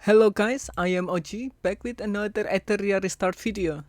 Hello guys, I am OG back with another Etheria restart video.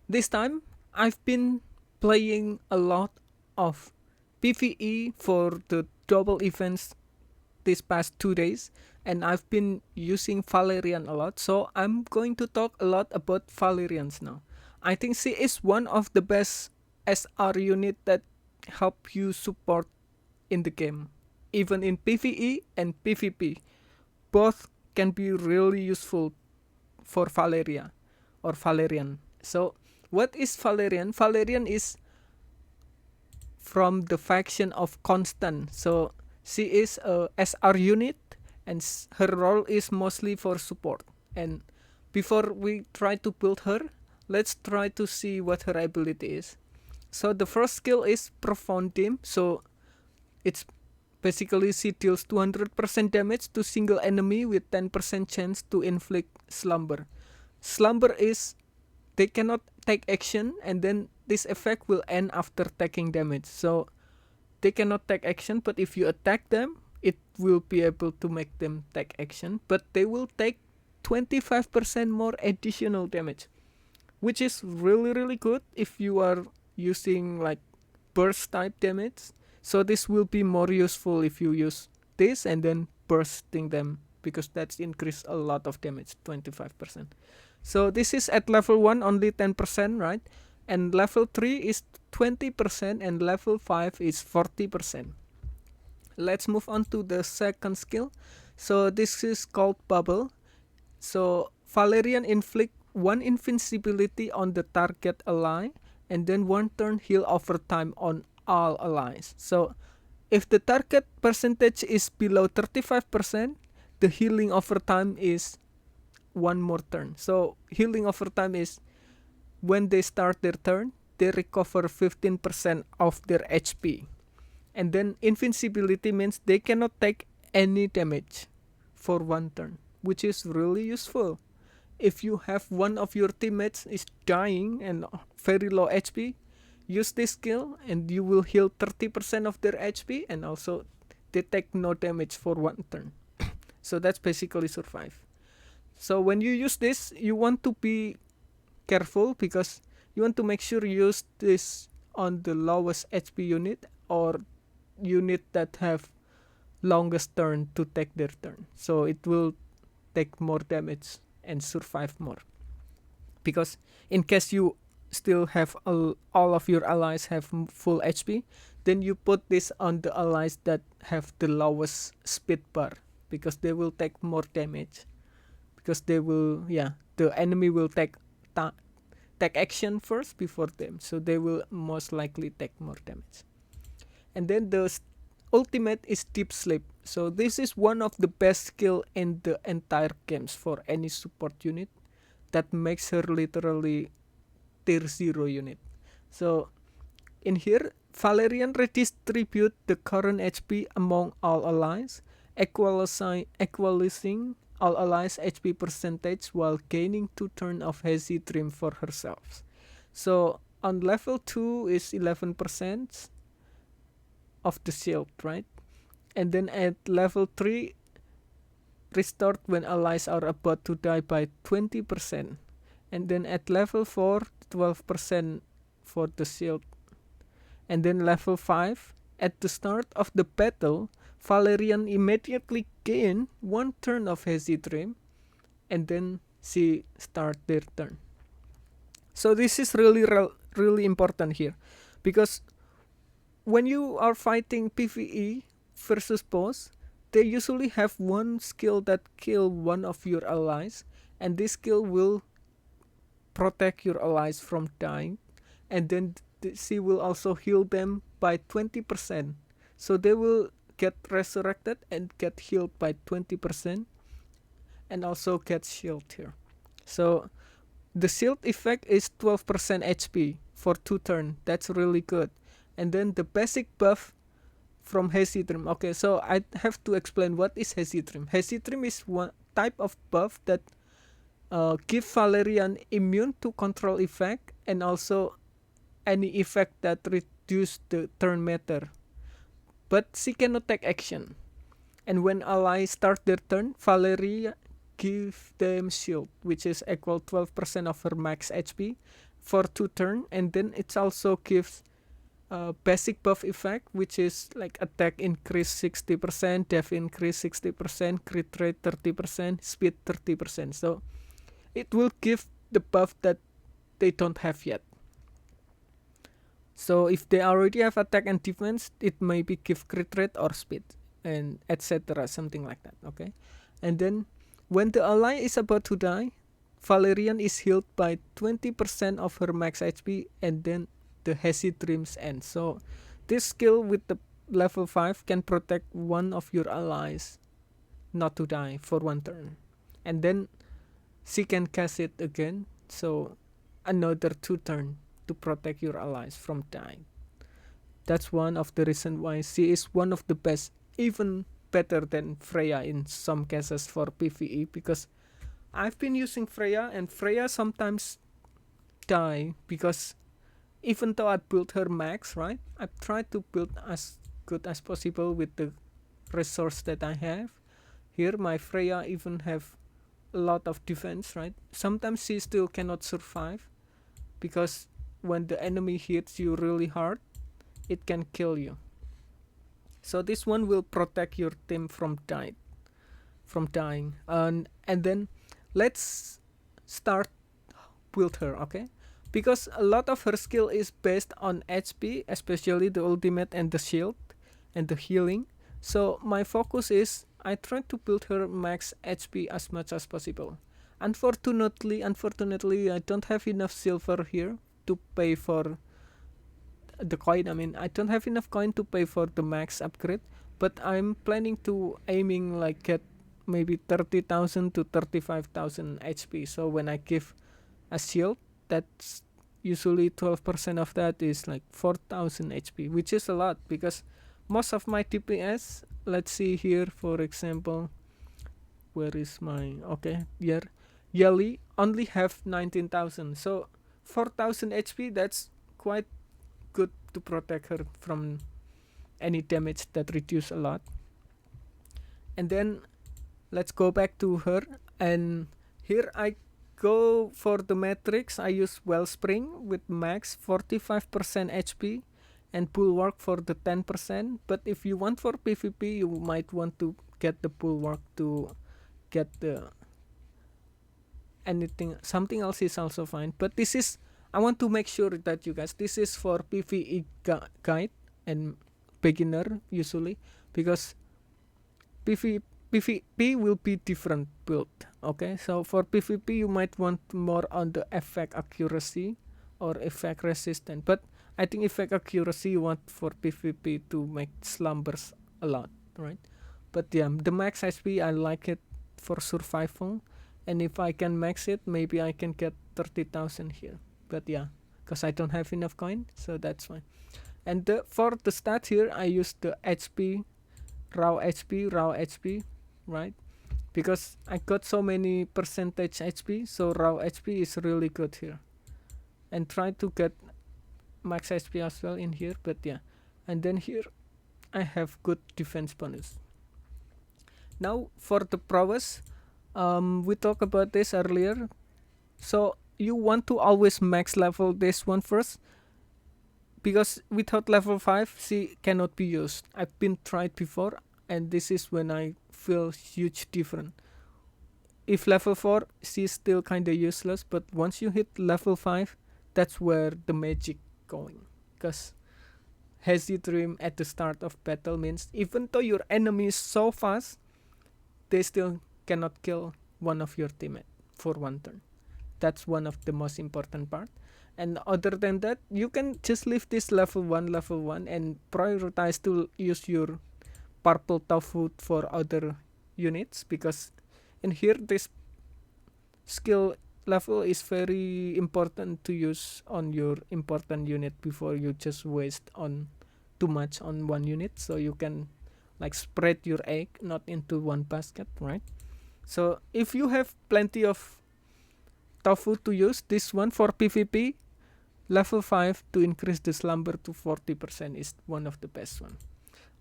This time, I've been playing a lot of PvE for the double events these past 2 days, and I've been using Valerian a lot, so I'm going to talk a lot about Valerians now. I think she is one of the best SR unit that help you support in the game, even in PvE and PvP. Both can be really useful for Valeria or Valerian. So, what is Valerian? Valerian is from the faction of Constant. So, she is a SR unit and her role is mostly for support. And before we try to build her, let's try to see what her ability is. So, the first skill is Profound Dim. So, it's basically she deals 200% damage to single enemy with 10% chance to inflict slumber. Slumber is they cannot take action and then this effect will end after taking damage. So they cannot take action, but if you attack them, it will be able to make them take action, but they will take 25% more additional damage, which is really good if you are using like burst type damage. So this will be more useful if you use this and then bursting them, because that's increased a lot of damage, 25%. So this is at level 1 only 10%, right? And level 3 is 20% and level 5 is 40%. Let's move on to the second skill. So this is called Bubble. So Valerian inflict 1 invincibility on the target ally and then 1 turn heal over time on all allies. So if the target percentage is below 35%, the healing over time is 1 more turn. So healing over time is when they start their turn, they recover 15% of their HP. And then invincibility means they cannot take any damage for 1 turn, which is really useful. If you have one of your teammates is dying and very low HP, use this skill and you will heal 30% of their HP and also they take no damage for 1 turn. So that's basically survive. So when you use this, you want to be careful because you want to make sure you use this on the lowest HP unit or unit that have longest turn to take their turn. So it will take more damage and survive more. Because in case you still have all of your allies have full HP, then you put this on the allies that have the lowest speed bar, because they will take more damage, because they will the enemy will take action first before them, so they will most likely take more damage. And then the ultimate is Deep Sleep. So this is one of the best skill in the entire games for any support unit, that makes her literally tier 0 unit. So in here, Valerian redistribute the current HP among all allies, equalizing all allies HP percentage while gaining 2 turn of Hazy Dream for herself. So on level 2 is 11% of the shield, right? And then at level 3, restored when allies are about to die by 20%. And then at level 4, 12% for the shield. And then level 5, at the start of the battle, Valerian immediately gain 1 turn of Hazy Dream, and then she start their turn. So this is really important here, because when you are fighting PvE versus boss, they usually have one skill that kill one of your allies, and this skill will protect your allies from dying, and then she will also heal them by 20%. So they will get resurrected and get healed by 20%, and also get shield here. So the shield effect is 12% HP for 2 turn. That's really good. And then the basic buff from Hazy Dream. Okay, so I have to explain what is Hazy Dream. Hazy Dream is one type of buff that give Valerian immune to control effect, and also any effect that reduce the turn meter. But she cannot take action. And when allies start their turn, Valeria give them shield, which is equal 12% of her max HP for 2 turn, and then it also gives basic buff effect, which is like attack increase 60%, def increase 60%, crit rate 30%, speed 30%. So it will give the buff that they don't have yet. So if they already have attack and defense, it maybe give crit rate or speed and etc. something like that. Okay, and then when the ally is about to die, Valerian is healed by 20% of her max HP, and then the hazy dreams end. So this skill with the level 5 can protect one of your allies not to die for 1 turn, and then she can cast it again, so another 2 turn to protect your allies from dying. That's one of the reasons why she is one of the best, even better than Freya in some cases for PvE, because I've been using Freya, and Freya sometimes die because even though I built her max, right, I've tried to build as good as possible with the resource that I have. Here my Freya even have a lot of defense, right? Sometimes she still cannot survive because when the enemy hits you really hard, it can kill you. So this one will protect your team from dying. And then let's start build her, okay? Because a lot of her skill is based on HP, especially the ultimate and the shield and the healing. So my focus is I try to build her max HP as much as possible. Unfortunately, I don't have enough silver here to pay for the coin. I mean, I don't have enough coin to pay for the max upgrade, but I'm planning to aiming like get maybe 30,000 to 35,000 HP. So when I give a shield, that's usually 12% of that is like 4,000 HP, which is a lot because most of my DPS, let's see here, for example, where is my, okay, here, Yali only have 19,000. So 4,000 HP, that's quite good to protect her from any damage that reduce a lot. And then let's go back to her, and here I go for the matrix. I use Wellspring with max 45% HP and Bulwark for the 10%. But if you want for PvP, you might want to get the Bulwark to get the anything. Something else is also fine. But this is, I want to make sure that you guys, this is for PvE guide and beginner usually, because PvP will be different build. Okay, so for PvP you might want more on the effect accuracy or effect resistant, but I think effect accuracy you want for PvP to make slumbers a lot, right? But yeah, the max HP I like it for survival, and if I can max it, maybe I can get 30,000 here. But yeah, because I don't have enough coin, so that's fine. And for the stats here, I use the HP, raw HP, right? Because I got so many percentage HP, so raw HP is really good here. And try to get max HP as well in here, but yeah. And then here I have good defense bonus. Now for the prowess, we talked about this earlier. So you want to always max level this one first, because without level 5 she cannot be used. I've been tried before, and this is when I feel huge difference. If level 4 she's still kinda useless, but once you hit level 5, that's where the magic going. Because hazy dream at the start of battle means even though your enemy is so fast, they still cannot kill one of your teammates for 1 turn. That's one of the most important part. And other than that, you can just leave this level 1 and prioritize to use your purple tofu for other units, because in here this skill level is very important to use on your important unit before you just waste on too much on one unit, so you can like spread your egg not into one basket, right? So if you have plenty of tofu to use, this one for PvP level 5 to increase the slumber to 40% is one of the best one.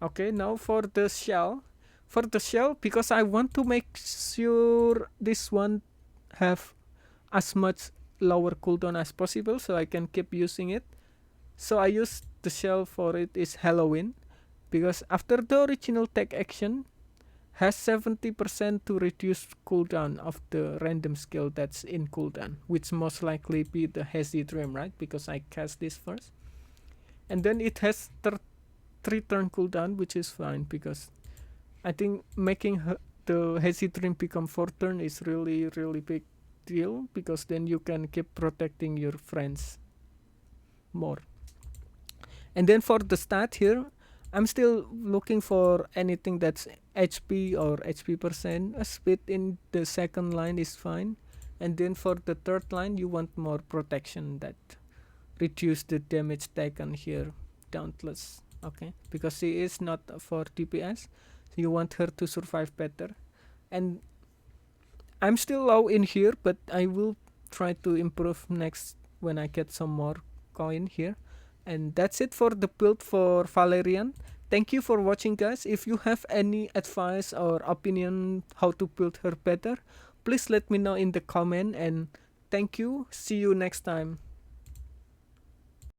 Okay, now for the shell, For the shell, because I want to make sure this one have as much lower cooldown as possible, so I can keep using it. So I use the shell for it is Halloween, because after the original tech action has 70% to reduce cooldown of the random skill that's in cooldown, which most likely be the Hazy Dream, right? Because I cast this first. And then it has 3 turn cooldown, which is fine, because I think making the Hazy Dream become 4 turn is really, really big deal, because then you can keep protecting your friends more. And then for the stat here, I'm still looking for anything that's HP or HP percent. A speed in the second line is fine. And then for the third line, you want more protection that reduce the damage taken here. Dauntless, okay? Because she is not for DPS, so you want her to survive better. And I'm still low in here, but I will try to improve next when I get some more coin here. And that's it for the build for Valerian. Thank you for watching, guys. If you have any advice or opinion how to build her better, please let me know in the comment. And thank you. See you next time.